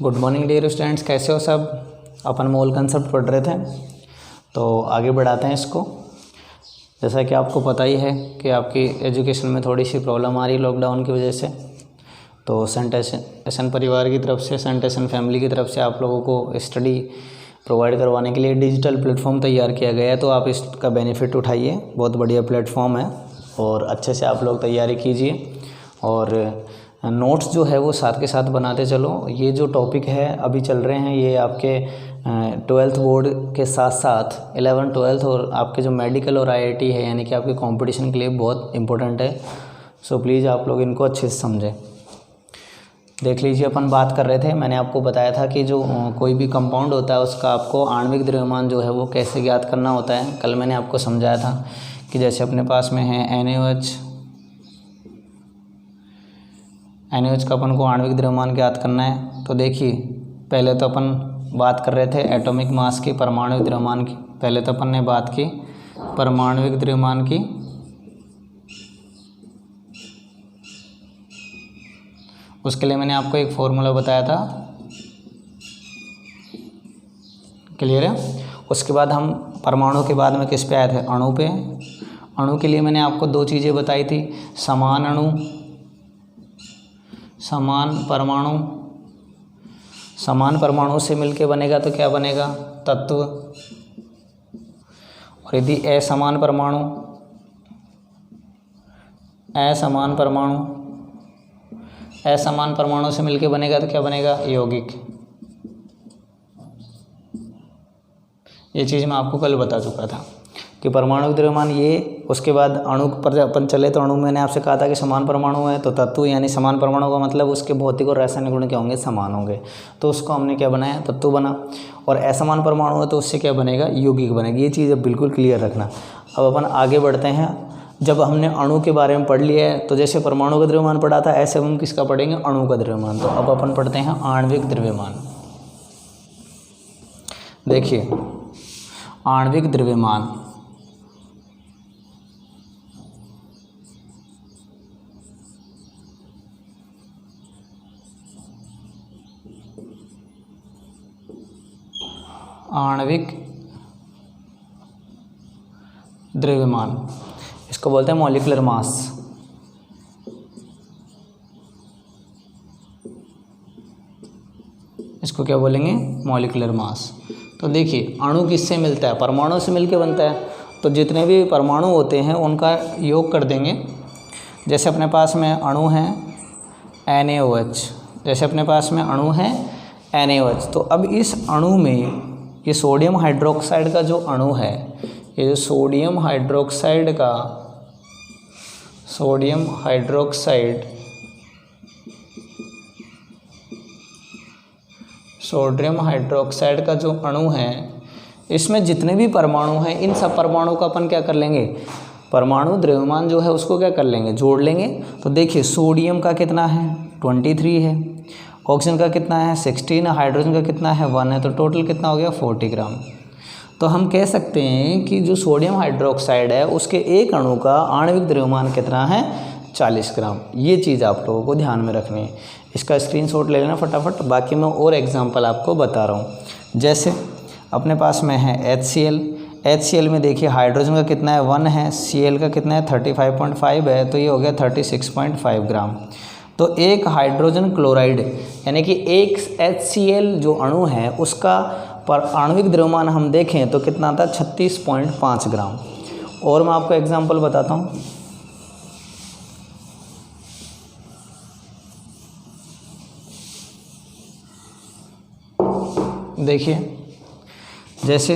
Good morning dear students, कैसे हो सब। अपन मोल कंसेप्ट पढ़ रहे थे तो आगे बढ़ाते हैं इसको। जैसा कि आपको पता ही है कि आपकी एजुकेशन में थोड़ी सी प्रॉब्लम आ रही है लॉकडाउन की वजह से, तो सेंट एसन परिवार की तरफ से, सेंट एसन फैमिली की तरफ से आप लोगों को स्टडी प्रोवाइड करवाने के लिए डिजिटल प्लेटफॉर्म तैयार किया गया है। तो आप इसका बेनिफिट उठाइए, बहुत बढ़िया प्लेटफॉर्म है और अच्छे से आप लोग तैयारी कीजिए और नोट्स जो है वो साथ के साथ बनाते चलो। ये जो टॉपिक है अभी चल रहे हैं ये आपके 12th बोर्ड के साथ साथ 11th 12th और आपके जो मेडिकल और IIT है यानी कि आपके कंपटीशन के लिए बहुत इंपॉर्टेंट है। सो प्लीज़ आप लोग इनको अच्छे से समझें। देख लीजिए, अपन बात कर रहे थे, मैंने आपको बताया था कि जो कोई भी कंपाउंड होता है उसका आपको आणविक द्रव्यमान जो है वो कैसे ज्ञात करना होता है। कल मैंने आपको समझाया था कि जैसे अपने पास में है NaOH का अपन को आणविक द्रव्यमान ज्ञात करना है। तो देखिए, पहले तो अपन बात कर रहे थे एटॉमिक मास की, परमाणुविक द्रव्यमान की। पहले तो अपन ने बात की परमाणुविक द्रव्यमान की, उसके लिए मैंने आपको एक फॉर्मूला बताया था, क्लियर है। उसके बाद हम परमाणु के बाद में किस पे आए थे, अणु पे। अणु के लिए मैंने आपको दो चीज़ें बताई थी, समान अणु, समान परमाणु। समान परमाणु से मिलके बनेगा तो क्या बनेगा, तत्व। और यदि असमान परमाणु, असमान परमाणु, असमान परमाणु से मिलके बनेगा तो क्या बनेगा, यौगिक। ये चीज़ मैं आपको कल बता चुका था कि परमाणु द्रव्यमान ये। उसके बाद अणु पर अपन चले तो अणु में मैंने आपसे कहा था कि समान परमाणु है तो तत्व, यानी समान परमाणु का मतलब उसके भौतिक और रासायनिक गुण क्या होंगे, समान होंगे। तो उसको हमने क्या बनाया, तत्व बना। और असमान परमाणु है तो उससे क्या बनेगा, यौगिक बनेगा। ये चीज़ अब बिल्कुल क्लियर रखना। अब अपन आगे बढ़ते हैं। जब हमने अणु के बारे में पढ़ लिया है तो जैसे परमाणु का द्रव्यमान पढ़ा था ऐसे हम किसका पढ़ेंगे, अणु का द्रव्यमान। तो अब अपन पढ़ते हैं आणविक द्रव्यमान। देखिए, आणविक द्रव्यमान आणविक द्रव्यमान इसको बोलते हैं मॉलिक्यूलर मास। इसको क्या बोलेंगे, मॉलिक्यूलर मास। तो देखिए, अणु किससे मिलता है, परमाणु से मिलके बनता है। तो जितने भी परमाणु होते हैं उनका योग कर देंगे। जैसे अपने पास में अणु है NaOH, जैसे अपने पास में अणु है NaOH। तो अब इस अणु में ये सोडियम हाइड्रोक्साइड का जो अणु है, ये जो सोडियम हाइड्रोक्साइड का जो अणु है, इसमें जितने भी परमाणु हैं इन सब परमाणु का अपन क्या कर लेंगे, परमाणु द्रव्यमान जो है उसको क्या कर लेंगे, जोड़ लेंगे। तो देखिए, सोडियम का कितना है, 23 है। ऑक्सीजन का कितना है, 16। हाइड्रोजन का कितना है, 1 है। तो टोटल कितना हो गया, 40 ग्राम। तो हम कह सकते हैं कि जो सोडियम हाइड्रोक्साइड है उसके एक अणु का आणविक द्रव्यमान कितना है, 40 ग्राम। ये चीज़ आप लोगों को ध्यान में रखनी है। इसका स्क्रीनशॉट ले लेना फटाफट। बाकी मैं और एग्जांपल आपको बता रहा हूँ। जैसे अपने पास में है HCl में देखिए हाइड्रोजन का कितना है, 1 है। Cl का कितना है, 35.5 है। तो ये हो गया 36.5 ग्राम। तो एक हाइड्रोजन क्लोराइड यानी कि एक HCl जो अणु है उसका पर आणविक द्रव्यमान हम देखें तो कितना आता है, 36.5 ग्राम। और मैं आपको एग्जांपल बताता हूँ। देखिए, जैसे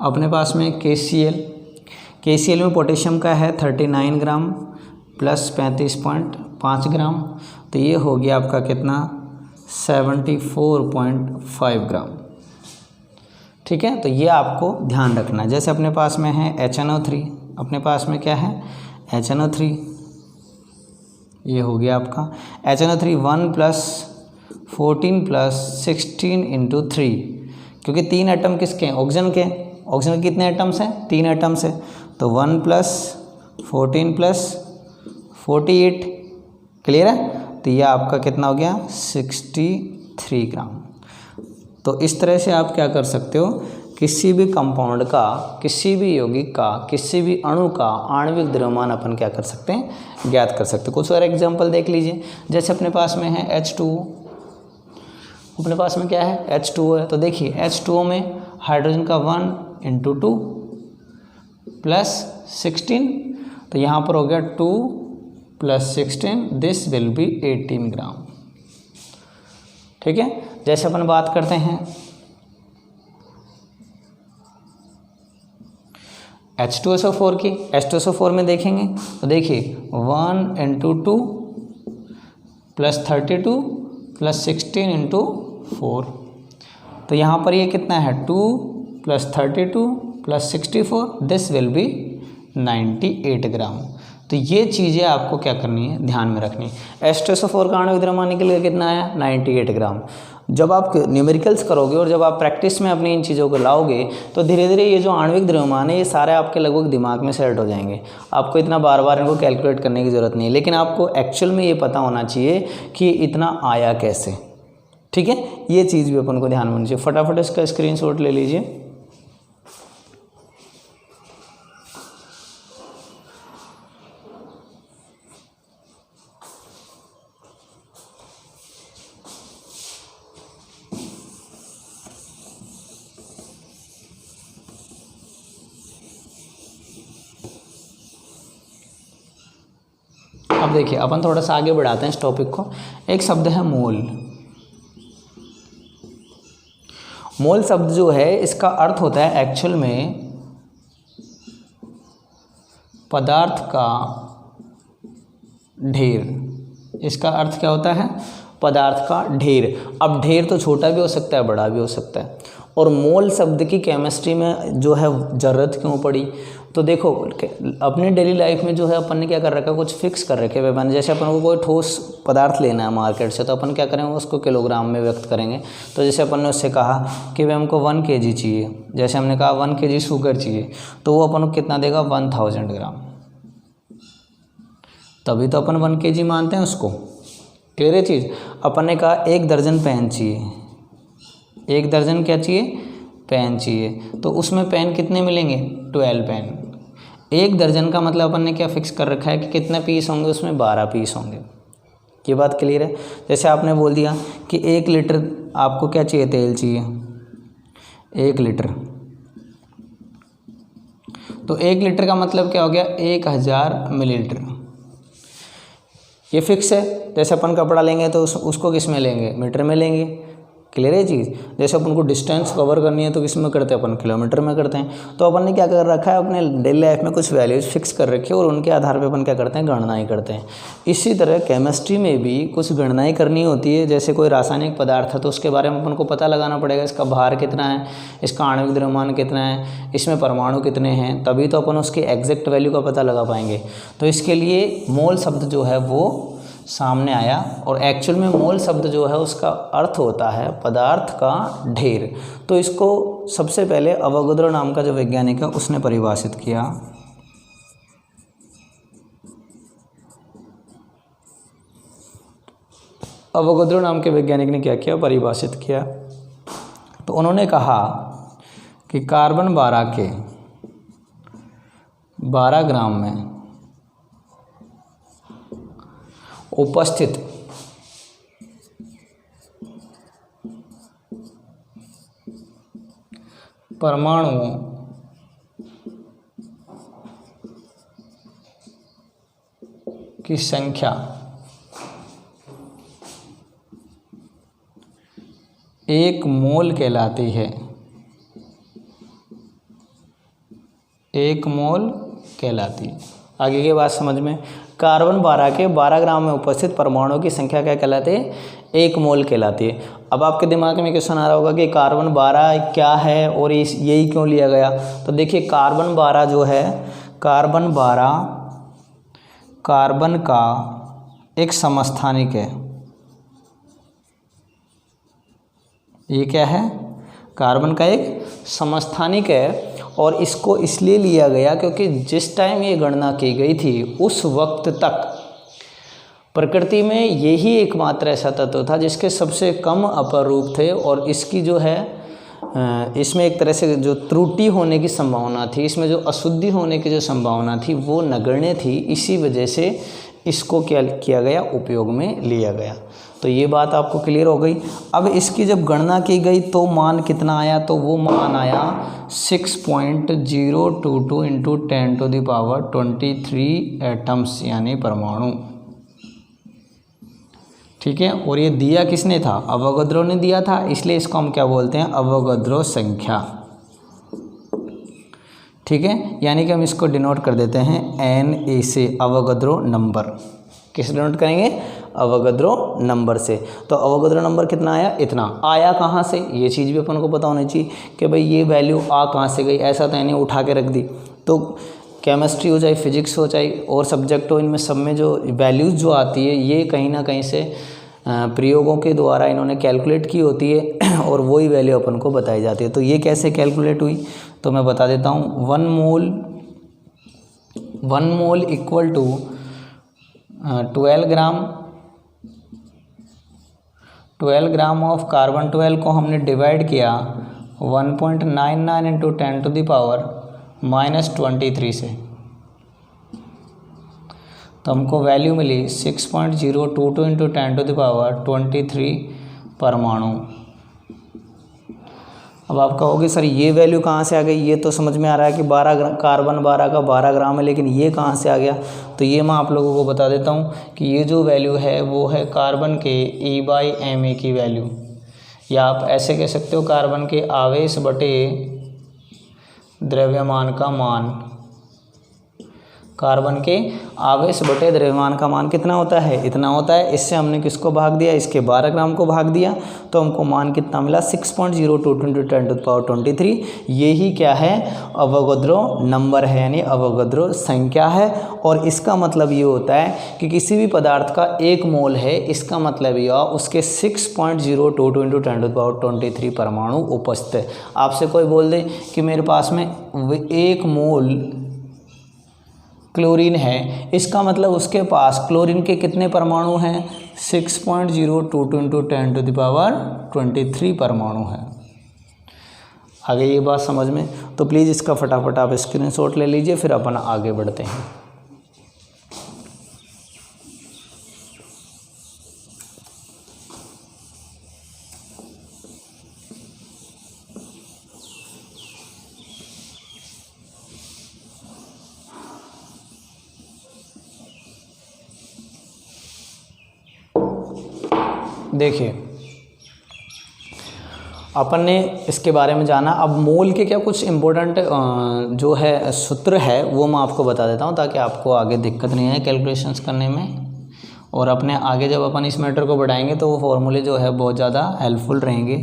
अपने पास में KCl में पोटेशियम का है 39 ग्राम प्लस 35.5 ग्राम। तो ये हो गया आपका कितना, 74.5 ग्राम। ठीक है, तो ये आपको ध्यान रखना है। जैसे अपने पास में है HNO3, अपने पास में क्या है, HNO3, ये हो गया आपका HNO3 1 + 14 + 16 × 3, क्योंकि 3 एटम किसके हैं, ऑक्सीजन के। ऑक्सीजन के कितने एटम्स हैं, 3 एटम्स हैं। तो 1 + 14 + 48। क्लियर है? तो यह आपका कितना हो गया 63 ग्राम। तो इस तरह से आप क्या कर सकते हो, किसी भी कंपाउंड का, किसी भी यौगिक का, किसी भी अणु का आणविक द्रव्यमान अपन क्या कर सकते हैं, ज्ञात कर सकते हैं। कुछ और एग्जांपल देख लीजिए। जैसे अपने पास में है H2O, अपने पास में क्या है H2O है। तो देखिए H2O में हाइड्रोजन का 1 × 2 + 16, तो यहाँ पर हो गया 2 + 16, दिस विल बी 18 ग्राम। ठीक है। जैसे अपन बात करते हैं H2SO4 की, H2SO4 में देखेंगे तो देखिए 1 × 2 + 32 + 16 × 4, तो यहाँ पर ये कितना है 2 + 32 + 64, दिस विल बी 98 ग्राम। तो ये चीज़ें आपको क्या करनी है, ध्यान में रखनी है। H2SO4 का आणविक द्रव्यमान निकल के कितना आया 98 ग्राम। जब आप न्यूमेरिकल्स करोगे और जब आप प्रैक्टिस में अपनी इन चीज़ों को लाओगे तो धीरे धीरे ये जो आणविक द्रव्यमान है ये सारे आपके लगभग दिमाग में सेट हो जाएंगे। आपको इतना बार बार इनको कैलकुलेट करने की ज़रूरत नहीं है, लेकिन आपको एक्चुअल में ये पता होना चाहिए कि इतना आया कैसे। ठीक है, ये चीज़ भी अपन को ध्यान में होनी चाहिए। फटाफट इसका स्क्रीनशॉट ले लीजिए। अब देखिए अपन थोड़ा सा आगे बढ़ाते हैं इस टॉपिक को। एक शब्द है मोल। मोल शब्द जो है इसका अर्थ होता है एक्चुअल में पदार्थ का ढेर। इसका अर्थ क्या होता है, पदार्थ का ढेर। अब ढेर तो छोटा भी हो सकता है, बड़ा भी हो सकता है। और मोल शब्द की केमिस्ट्री में जो है ज़रूरत क्यों पड़ी, तो देखो अपनी डेली लाइफ में जो है अपन ने क्या कर रखा है, कुछ फिक्स कर रखे हैं पैमाने। जैसे अपन को कोई ठोस पदार्थ लेना है मार्केट से, तो अपन क्या करेंगे, उसको किलोग्राम में व्यक्त करेंगे। तो जैसे अपन ने उससे कहा कि भाई हमको 1 kg चाहिए, जैसे हमने कहा 1 kg शुगर चाहिए, तो वो अपन को कितना देगा 1000 ग्राम। तभी तो अपन 1 kg मानते हैं उसको। क्लियर है चीज़। अपन ने कहा 1 दर्जन पेन चाहिए, 1 दर्जन क्या चाहिए, पेन चाहिए, तो उसमें पेन कितने मिलेंगे 12 पेन। 1 दर्जन का मतलब अपन ने क्या फिक्स कर रखा है कि कितने पीस होंगे, उसमें 12 पीस होंगे। ये बात क्लियर है। जैसे आपने बोल दिया कि 1 लीटर आपको क्या चाहिए, तेल चाहिए 1 लीटर, तो 1 लीटर का मतलब क्या हो गया 1000 मिलीलीटर। ये फिक्स है। जैसे अपन कपड़ा लेंगे तो उसको किस में लेंगे, मीटर में लेंगे। क्लियर है चीज़। जैसे अपन को डिस्टेंस कवर करनी है तो किस में करते हैं, अपन किलोमीटर में करते हैं। तो अपन ने क्या कर रखा है, अपने डेली लाइफ में कुछ वैल्यूज फिक्स कर रखी है और उनके आधार पे अपन क्या करते हैं, गणनाएं करते हैं। इसी तरह केमिस्ट्री में भी कुछ गणनाएं करनी होती है। जैसे कोई रासायनिक पदार्थ है तो उसके बारे में अपन को पता लगाना पड़ेगा, इसका भार कितना है, इसका आणविक द्रव्यमान कितना है, इसमें परमाणु कितने हैं, तभी तो अपन उसकी एग्जैक्ट वैल्यू का पता लगा पाएंगे। तो इसके लिए मोल शब्द जो है वो सामने आया। और एक्चुअल में मोल शब्द जो है उसका अर्थ होता है पदार्थ का ढेर। तो इसको सबसे पहले अवोगाद्रो नाम का जो वैज्ञानिक है उसने परिभाषित किया। अवोगाद्रो नाम के वैज्ञानिक ने क्या किया, परिभाषित किया। तो उन्होंने कहा कि कार्बन 12 के 12 ग्राम में उपस्थित परमाणुओं की संख्या 1 मोल कहलाती है। 1 मोल कहलाती है। आगे की बात समझ में। कार्बन 12 के 12 ग्राम में उपस्थित परमाणुओं की संख्या क्या कहलाती है, 1 मोल कहलाती है। अब आपके दिमाग में क्वेश्चन आ रहा होगा कि कार्बन 12 क्या है और यही क्यों लिया गया। तो देखिए कार्बन 12 जो है, कार्बन 12 कार्बन का एक समस्थानिक है। ये क्या है, कार्बन का एक समस्थानिक है। और इसको इसलिए लिया गया क्योंकि जिस टाइम ये गणना की गई थी उस वक्त तक प्रकृति में यही एकमात्र ऐसा तत्व था जिसके सबसे कम अपर रूप थे और इसकी जो है इसमें एक तरह से जो त्रुटि होने की संभावना थी, इसमें जो अशुद्धि होने की जो संभावना थी वो नगण्य थी। इसी वजह से इसको क्या किया गया, उपयोग में लिया गया। तो ये बात आपको क्लियर हो गई। अब इसकी जब गणना की गई तो मान कितना आया, तो वो मान आया 6.022 इंटू 10⁻23 एटम्स यानी परमाणु। ठीक है, और ये दिया किसने था, अवोगाद्रो ने दिया था, इसलिए इसको हम क्या बोलते हैं, अवोगाद्रो संख्या। ठीक है, यानी कि हम इसको डिनोट कर देते हैं Na से, अवोगाद्रो नंबर। किस डिनोट करेंगे, अवोगाद्रो नंबर से। तो अवोगाद्रो नंबर कितना आया, इतना आया कहाँ से, ये चीज़ भी अपन को पता होनी चाहिए कि भाई ये वैल्यू आ कहाँ से गई। ऐसा तो नहीं उठा के रख दी। तो केमिस्ट्री हो चाहे फिजिक्स हो चाहे और सब्जेक्ट हो, इनमें सब में जो वैल्यूज़ जो आती है ये कहीं ना कहीं से प्रयोगों के द्वारा इन्होंने कैलकुलेट की होती है और वही वैल्यू अपन को बताई जाती है। तो ये कैसे कैलकुलेट हुई, तो मैं बता देता हूँ। 1 mole equal to 12 gram of carbon 12 को हमने डिवाइड किया 1.99 इंटू 10⁻⁻23 से, तो हमको वैल्यू मिली 6.022 इंटू 10⁻23 परमाणु। अब आप कहोगे सर ये वैल्यू कहाँ से आ गई, ये तो समझ में आ रहा है कि 12 कार्बन 12 का 12 ग्राम है, लेकिन ये कहाँ से आ गया। तो ये मैं आप लोगों को बता देता हूँ कि ये जो वैल्यू है वो है कार्बन के E/Ma की वैल्यू, या आप ऐसे कह सकते हो कार्बन के आवेश बटे द्रव्यमान का मान। कार्बन के आवेश बटे द्रव्यमान का मान कितना होता है, इतना होता है। इससे हमने किसको भाग दिया, इसके 12 ग्राम को भाग दिया, तो हमको मान कितना मिला 6.022 इंटू 10⁻23। यही क्या है, अवोगाद्रो नंबर है, यानी अवोगाद्रो संख्या है। और इसका मतलब ये होता है कि किसी भी पदार्थ का 1 मोल है, इसका मतलब यह उसके 6.022 इंटू 10⁻23 परमाणु उपस्थित है। आपसे कोई बोल दे कि मेरे पास में 1 मोल क्लोरीन है, इसका मतलब उसके पास क्लोरीन के कितने परमाणु हैं, 6.022 इंटू 10⁻23 परमाणु है। आगे ये बात समझ में, तो प्लीज़ इसका फटाफट आप स्क्रीनशॉट ले लीजिए, फिर अपन आगे बढ़ते हैं। देखिए अपन ने इसके बारे में जाना। अब मोल के क्या कुछ इम्पोर्टेंट जो है सूत्र है वो मैं आपको बता देता हूँ, ताकि आपको आगे दिक्कत नहीं आए कैलकुलेशंस करने में। और अपने आगे जब अपन इस मैटर को बढ़ाएंगे तो वो फॉर्मूले जो है बहुत ज़्यादा हेल्पफुल रहेंगे।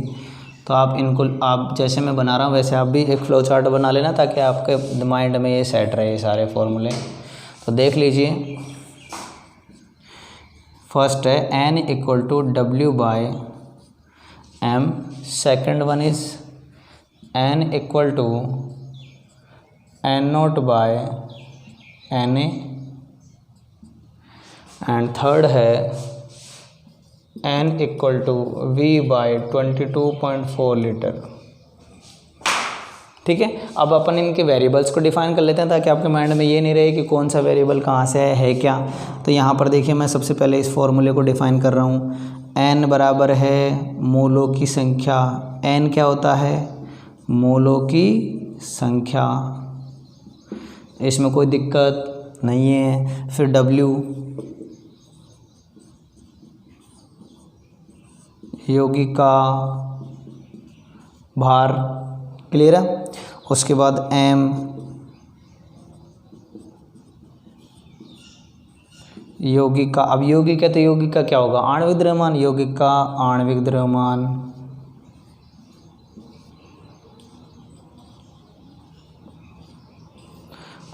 तो आप इनको, आप जैसे मैं बना रहा हूँ वैसे आप भी एक फ्लो चार्ट बना लेना, ताकि आपके माइंड में ये सेट रहे सारे फॉर्मूले। तो देख लीजिए, फर्स्ट है N equal to W/m, second one is N equal to N0/Na, and third है N equal to V/22.4 litre. ठीक है, अब अपन इनके वेरिएबल्स को डिफाइन कर लेते हैं, ताकि आपके माइंड में ये नहीं रहे कि कौन सा वेरिएबल कहाँ से है क्या। तो यहाँ पर देखिए, मैं सबसे पहले इस फॉर्मूले को डिफाइन कर रहा हूँ। n बराबर है मोलों की संख्या। n क्या होता है, मोलों की संख्या, इसमें कोई दिक्कत नहीं है। फिर W यौगिका भार, क्लियर है। उसके बाद M यौगिका, अब यौगिका तो यौगिका क्या होगा, आणविक द्रव्यमान, यौगिका आणविक द्रव्यमान।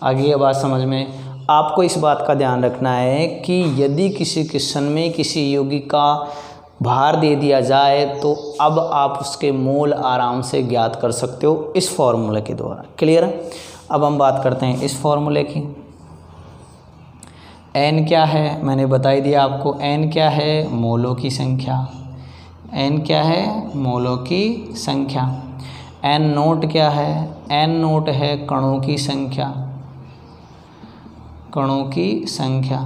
आगे ये बात समझ में, आपको इस बात का ध्यान रखना है कि यदि किसी क्वेश्चन में किसी यौगिका भार दे दिया जाए तो अब आप उसके मोल आराम से ज्ञात कर सकते हो इस फॉर्मूले के द्वारा, क्लियर है। अब हम बात करते हैं इस फॉर्मूले की। एन क्या है, मैंने बता ही दिया आपको। एन क्या है, मोलों की संख्या। एन क्या है, मोलों की संख्या। एन नोट क्या है, एन नोट है कणों की संख्या। कणों की संख्या।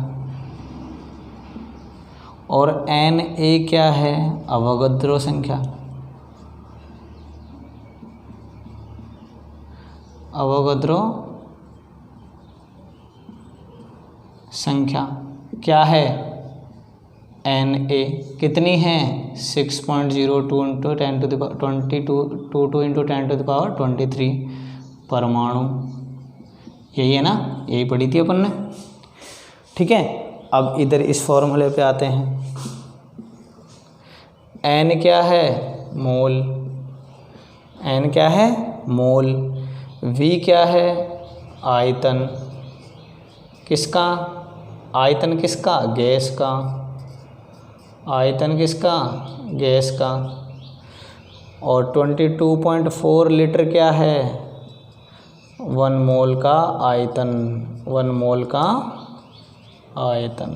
और एन ए क्या है, अवोगाद्रो संख्या। अवोगाद्रो संख्या क्या है, एन ए कितनी है, 6.02 इंटू 1022 इंटू 10⁻23 परमाणु। यही है ना, यही पढ़ी थी अपन ने। ठीक है, अब इधर इस फॉर्मूले पे आते हैं। एन क्या है, मोल। एन क्या है, मोल। वी क्या है, आयतन। किसका, आयतन किसका, गैस का। आयतन किसका, गैस का। और 22.4 लीटर क्या है, 1 मोल का आयतन। 1 मोल का आयतन।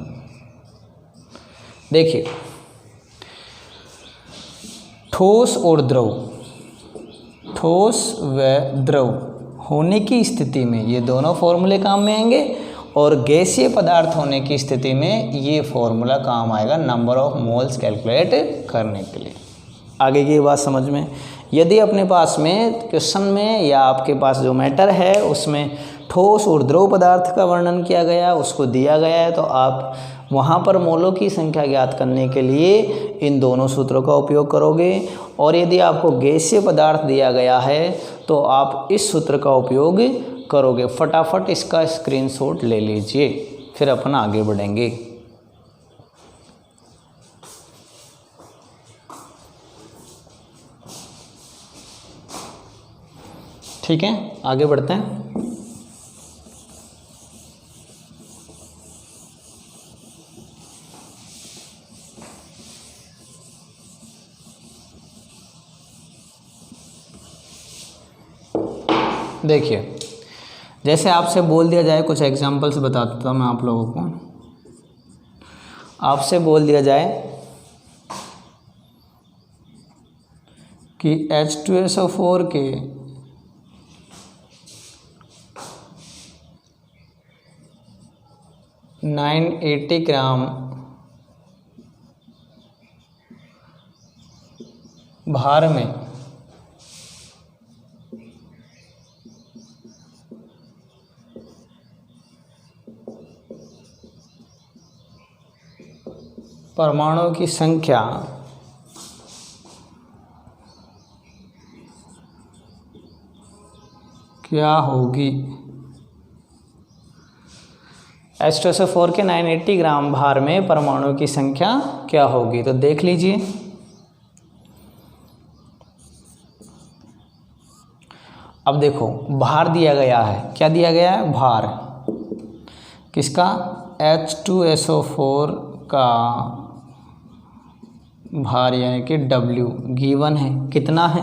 देखिए, ठोस और द्रव, ठोस व द्रव होने की स्थिति में ये दोनों फॉर्मूले काम में आएंगे, और गैसीय पदार्थ होने की स्थिति में ये फॉर्मूला काम आएगा नंबर ऑफ मोल्स कैलकुलेट करने के लिए। आगे की बात समझ में, यदि अपने पास में क्वेश्चन में या आपके पास जो मैटर है उसमें ठोस और द्रव पदार्थ का वर्णन किया गया, उसको दिया गया है, तो आप वहाँ पर मोलों की संख्या ज्ञात करने के लिए इन दोनों सूत्रों का उपयोग करोगे। और यदि आपको गैसीय पदार्थ दिया गया है तो आप इस सूत्र का उपयोग करोगे। फटाफट इसका स्क्रीनशॉट ले लीजिए, फिर अपन आगे बढ़ेंगे। ठीक है, आगे बढ़ते हैं। देखिए, जैसे आपसे बोल दिया जाए, कुछ एग्जांपल्स बता देता हूँ मैं आप लोगों को। आपसे बोल दिया जाए कि H2SO4 के 980 ग्राम भार में परमाणुओं की संख्या क्या होगी। H2SO4 के 980 ग्राम भार में परमाणुओं की संख्या क्या होगी, तो देख लीजिए। अब देखो, भार दिया गया है, क्या दिया गया है, भार किसका, H2SO4 का भार यानी कि W गिवन है, कितना है,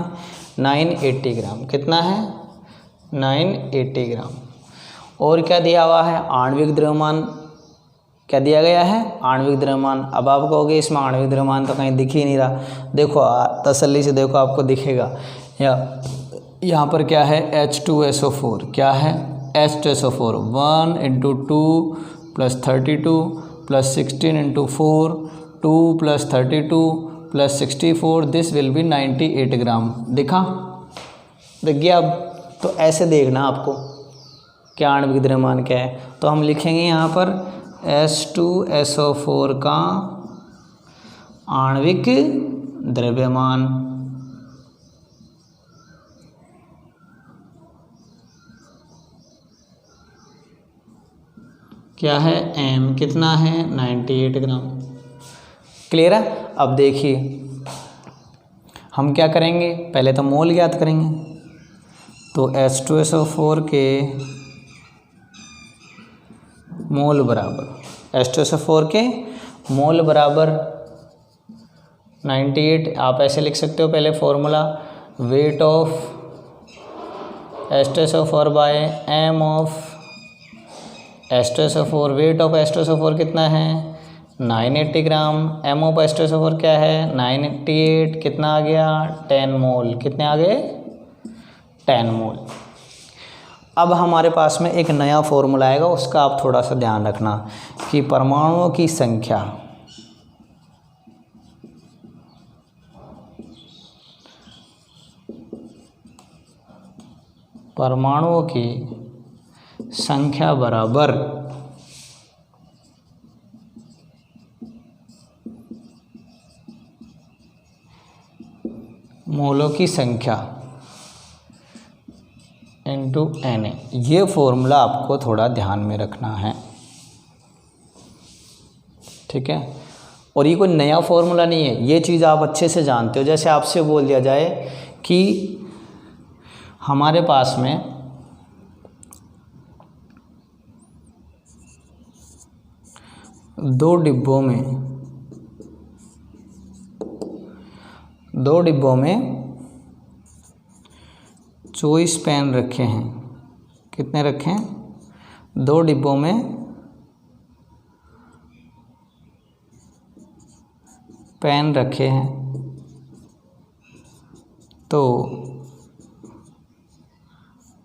980 ग्राम। कितना है, 980 ग्राम। और क्या दिया हुआ है, आणविक द्रव्यमान। क्या दिया गया है, आणविक द्रव्यमान। अब आप कहोगे इसमें आणविक द्रव्यमान तो कहीं दिख ही नहीं रहा। देखो तसल्ली से देखो, आपको दिखेगा। यहाँ पर क्या है, H2SO4 क्या है, H2SO4 1 × 2 + 32 + 16 × 4 2 + 32 + 64, दिस विल बी 98 ग्राम। दिखा, दिख गया। अब तो ऐसे देखना आपको क्या आणविक द्रव्यमान क्या है, तो हम लिखेंगे यहाँ पर H2SO4 का आणविक द्रव्यमान क्या है, M कितना है, 98 ग्राम। क्लियर है। अब देखिए हम क्या करेंगे, पहले तो मोल ज्ञात करेंगे। तो H2SO4 के मोल बराबर, H2SO4 के मोल बराबर 98। आप ऐसे लिख सकते हो, पहले formula weight of H2SO4 by M of H2SO4, weight of H2SO4 कितना है 980 ग्राम। एम ऑफ H2SO4 क्या है 988, कितना आ गया 10 मोल, कितने आ गए 10 मोल। अब हमारे पास में एक नया फॉर्मूला आएगा, उसका आप थोड़ा सा ध्यान रखना कि परमाणुओं की संख्या बराबर मोलों की संख्या इनटू Na। ये फॉर्मूला आपको थोड़ा ध्यान में रखना है, ठीक है। और ये कोई नया फॉर्मूला नहीं है, ये चीज़ आप अच्छे से जानते हो। जैसे आपसे बोल दिया जाए कि हमारे पास में दो डिब्बों में 24 पेन रखे हैं। कितने रखे हैं 2 डिब्बों में पेन रखे हैं, तो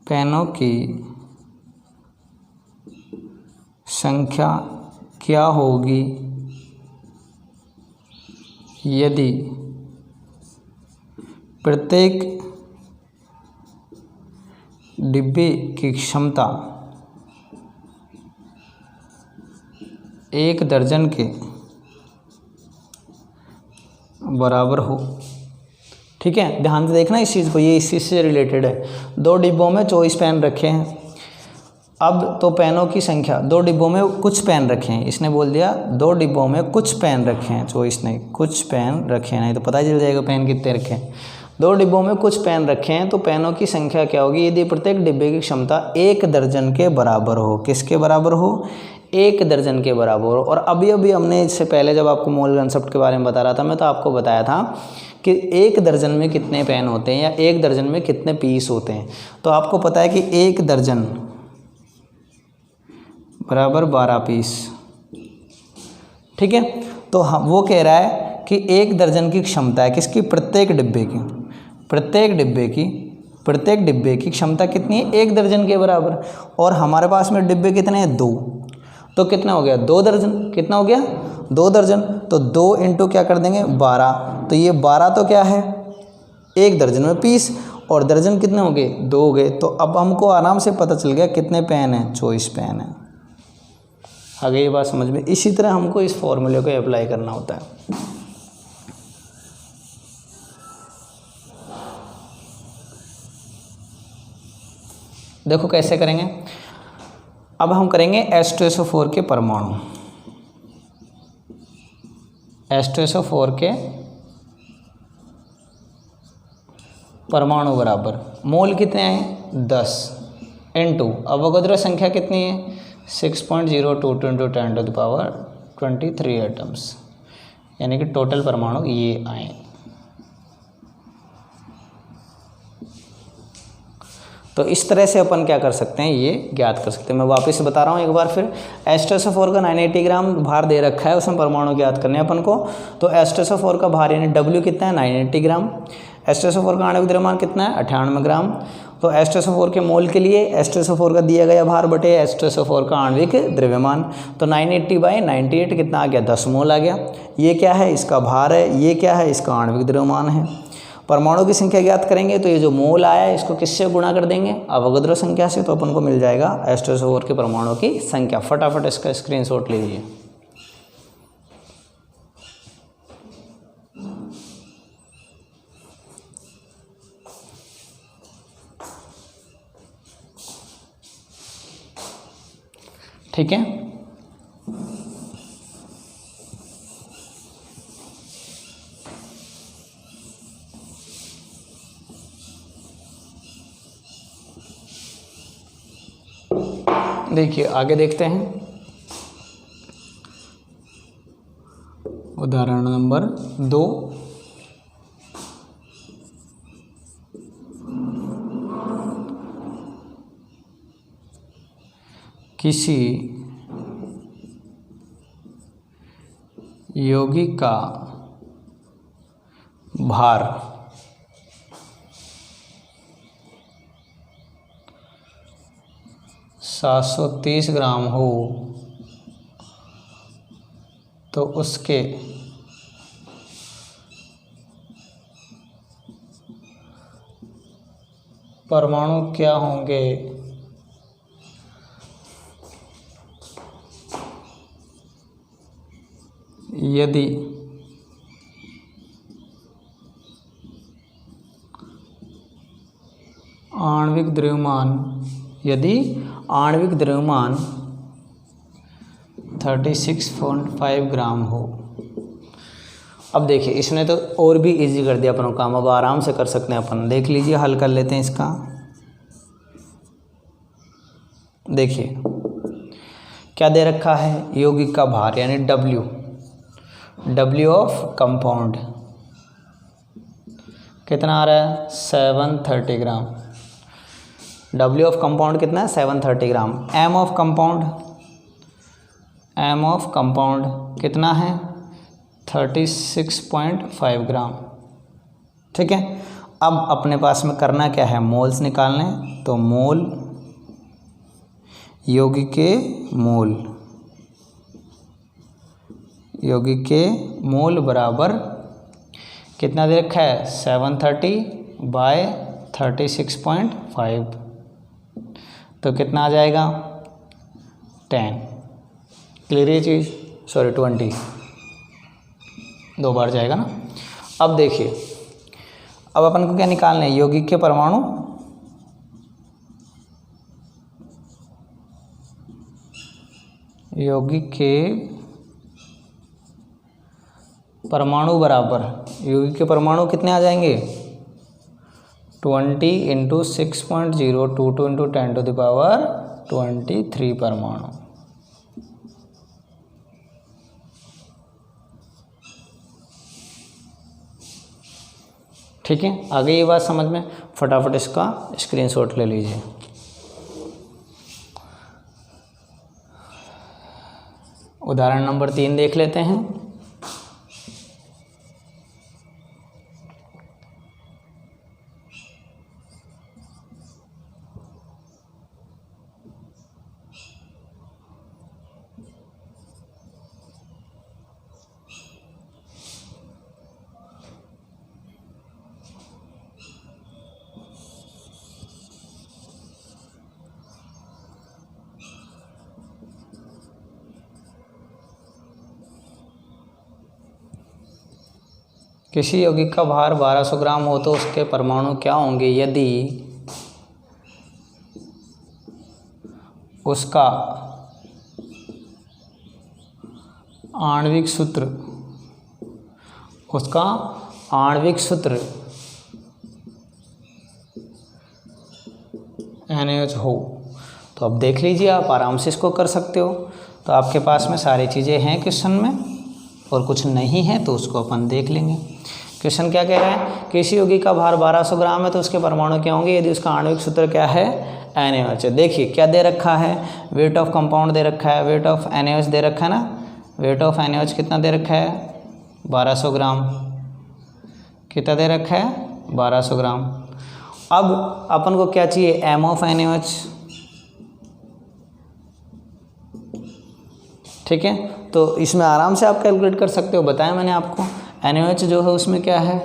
पेनों की संख्या क्या होगी यदि प्रत्येक डिब्बे की क्षमता 1 दर्जन के बराबर हो। ठीक है, ध्यान से देखना इस चीज़ को, ये इसी से रिलेटेड है। 2 डिब्बों में 24 पेन रखे हैं। अब तो पेनों की संख्या, 2 डिब्बों में कुछ पेन रखे हैं, इसने बोल दिया 2 डिब्बों में कुछ पेन रखे हैं, 24 नहीं कुछ पेन रखे हैं, नहीं तो पता चल जाएगा पेन कितने रखे हैं। 2 डिब्बों में कुछ पेन रखे हैं, तो पेनों की संख्या क्या होगी यदि प्रत्येक डिब्बे की क्षमता 1 दर्जन के बराबर हो। किसके बराबर हो 1 दर्जन के बराबर हो। और अभी हमने इससे पहले जब आपको मोल कंसेप्ट के बारे में बता रहा था मैं, तो आपको बताया था कि 1 दर्जन में कितने पेन होते हैं या 1 दर्जन में कितने पीस होते हैं। तो आपको पता है कि 1 दर्जन बराबर 12 पीस। ठीक है, तो वो कह रहा है कि 1 दर्जन की क्षमता है किसकी, प्रत्येक डिब्बे की क्षमता कितनी है 1 दर्जन के बराबर। और हमारे पास में डिब्बे कितने हैं 2, तो कितना हो गया 2 दर्जन। कितना हो गया 2 दर्जन, तो 2 इंटू क्या कर देंगे 12, तो ये 12 तो क्या है 1 दर्जन में पीस, और दर्जन कितने हो गए 2 हो गए। तो अब हमको आराम से पता चल गया कितने पेन हैं 24 पेन हैं। आ गई ये बात समझ में। इसी तरह हमको इस फॉर्मूले को अप्लाई करना होता है। देखो कैसे करेंगे। अब हम करेंगे H2SO4 के परमाणु, H2SO4 के परमाणु बराबर मोल कितने हैं 10 इंटू अवोगाद्रो संख्या कितनी है 6.022 इंटू 10⁻23 एटम्स, यानी कि टोटल परमाणु ये आए। तो इस तरह से अपन क्या कर सकते हैं ये ज्ञात कर सकते हैं। मैं वापस बता रहा हूँ एक बार फिर। H2SO4 का 980 ग्राम भार दे रखा है, उसमें परमाणु ज्ञात करने हैं अपन को। तो H2SO4 का भार यानी W कितना है 980 ग्राम। H2SO4 का आणविक द्रव्यमान कितना है 98 ग्राम। तो H2SO4 के मोल के लिए H2SO4 का दिया गया भार बटे H2SO4 का आणविक द्रव्यमान, तो 980/98 कितना आ गया 10 मोल आ गया। ये क्या है इसका भार है, ये क्या है इसका आणविक द्रव्यमान है। परमाणु की संख्या ज्ञात करेंगे तो ये जो मोल आया है इसको किससे गुणा कर देंगे अवोगाद्रो संख्या से, तो अपन को मिल जाएगा H2SO4 के परमाणु की संख्या। फटाफट इसका स्क्रीनशॉट लीजिए। ठीक है, देखिए आगे देखते हैं। उदाहरण नंबर 2, किसी यौगिक का भार 730 ग्राम हो तो उसके परमाणु क्या होंगे? यदि आणविक द्रव्यमान 36.5 ग्राम हो। अब देखिए इसने तो और भी इजी कर दिया अपन काम, अब आराम से कर सकते हैं अपन। देख लीजिए, हल कर लेते हैं इसका। देखिए क्या दे रखा है, यौगिक का भार यानी डब्ल्यू ऑफ कंपाउंड कितना आ रहा है? 730 ग्राम। डब्ल्यू ऑफ कंपाउंड कितना है? 730 ग्राम। एम ऑफ कंपाउंड कितना है? 36.5 ग्राम। ठीक है, अब अपने पास में करना क्या है? मोल्स निकालने। तो मोल, यौगिक के मोल बराबर कितना दे रखा है? 730/36.5, तो कितना आ जाएगा? 10। क्लियर ये चीज़? सॉरी 20, 2 बार जाएगा ना। अब देखिए, अब अपन को क्या निकालना है? यौगिक के परमाणु, यौगिक के परमाणु बराबर, यौगिक के परमाणु कितने आ जाएंगे? 20 × 6.022 × 10⁻23 परमाणु। ठीक है, आगे ये बात समझ में? फटाफट इसका स्क्रीनशॉट ले लीजिए। उदाहरण नंबर 3 देख लेते हैं। किसी यौगिक का भार 1200 ग्राम हो तो उसके परमाणु क्या होंगे यदि उसका आणविक सूत्र NaOH हो। तो अब देख लीजिए, आप आराम से इसको कर सकते हो। तो आपके पास में सारी चीज़ें हैं क्वेश्चन में, और कुछ नहीं है तो उसको अपन देख लेंगे। क्वेश्चन क्या कह रहा है? किसी यौगिक का भार 1200 ग्राम है तो उसके परमाणु क्या होंगे यदि उसका आणविक सूत्र क्या है? NaOH। देखिए क्या दे रखा है? वेट ऑफ कंपाउंड दे रखा है, वेट ऑफ NaOH दे रखा है ना। वेट ऑफ NaOH कितना दे रखा है? 1200 ग्राम। कितना दे रखा है? 1200 ग्राम। अब अपन को क्या चाहिए? M of NaOH। ठीक है, तो इसमें आराम से आप कैलकुलेट कर सकते हो, बताया मैंने आपको। NaOH जो है उसमें क्या है?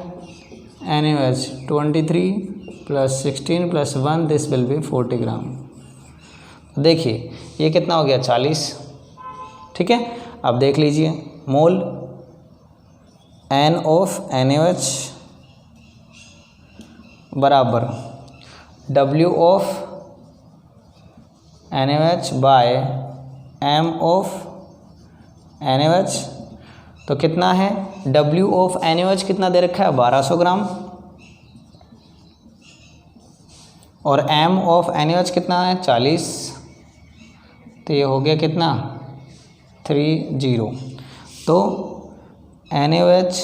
NaOH 23 + 16 + 1, दिस विल बी 40 ग्राम। देखिए ये कितना हो गया? 40। ठीक है, अब देख लीजिए, मोल N ऑफ NaOH बराबर W of NaOH by M of NaOH। तो कितना है? W ऑफ NaOH कितना दे रखा है? 1200 ग्राम। और M ऑफ NaOH कितना है? 40। तो ये हो गया कितना? 30। तो NaOH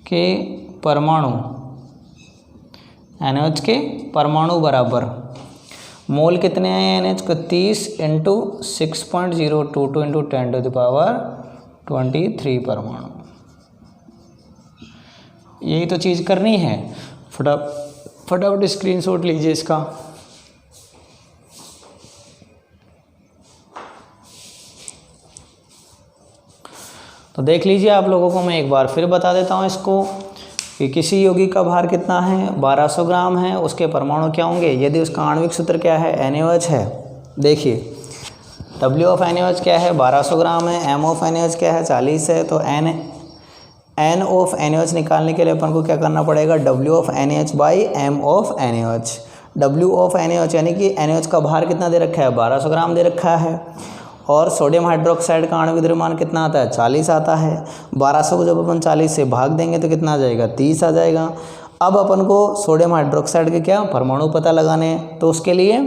के परमाणु बराबर मोल कितने हैं NH को? 30 इंटू 6.022 इंटू 10⁻23 परमाणु। यही तो चीज़ करनी है। फटाफट स्क्रीनशॉट लीजिए इसका। तो देख लीजिए, आप लोगों को मैं एक बार फिर बता देता हूँ इसको कि किसी यौगिक का भार कितना है? 1200 ग्राम है। उसके परमाणु क्या होंगे? यदि उसका आणविक सूत्र क्या है? NaOH है। देखिए W ऑफ NaOH क्या है? 1200 ग्राम है। M ऑफ NaOH क्या है? 40 है। तो N ऑफ NaOH निकालने के लिए अपन को क्या करना पड़ेगा? W of NaOH by M of NaOH। W of NaOH यानी कि NaOH का भार कितना दे रखा है? 1200 ग्राम दे रखा है। और सोडियम हाइड्रोक्साइड का आणविक द्रव्यमान कितना आता है? 40 आता है। 1200 को जब अपन 40 से भाग देंगे तो कितना आ जाएगा? 30 आ जाएगा। अब अपन को सोडियम हाइड्रोक्साइड के क्या परमाणु पता लगाने हैं, तो उसके लिए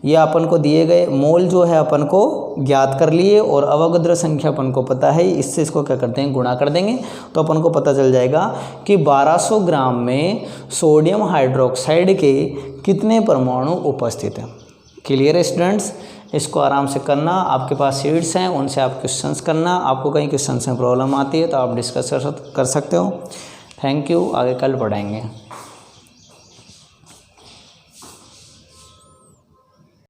ये अपन को दिए गए मोल जो है अपन को ज्ञात कर लिए और अवोगाद्रो संख्या अपन को पता है, इससे इसको क्या करते हैं? गुणा कर देंगे। तो अपन को पता चल जाएगा कि 1200 ग्राम में सोडियम हाइड्रोक्साइड के कितने परमाणु उपस्थित हैं। क्लियर है स्टूडेंट्स? इसको आराम से करना। आपके पास शीट्स हैं, उनसे आप क्वेश्चंस करना। आपको कहीं क्वेश्चंस में प्रॉब्लम आती है तो आप डिस्कस कर सकते हो। Thank you. आगे कल पढ़ाएंगे।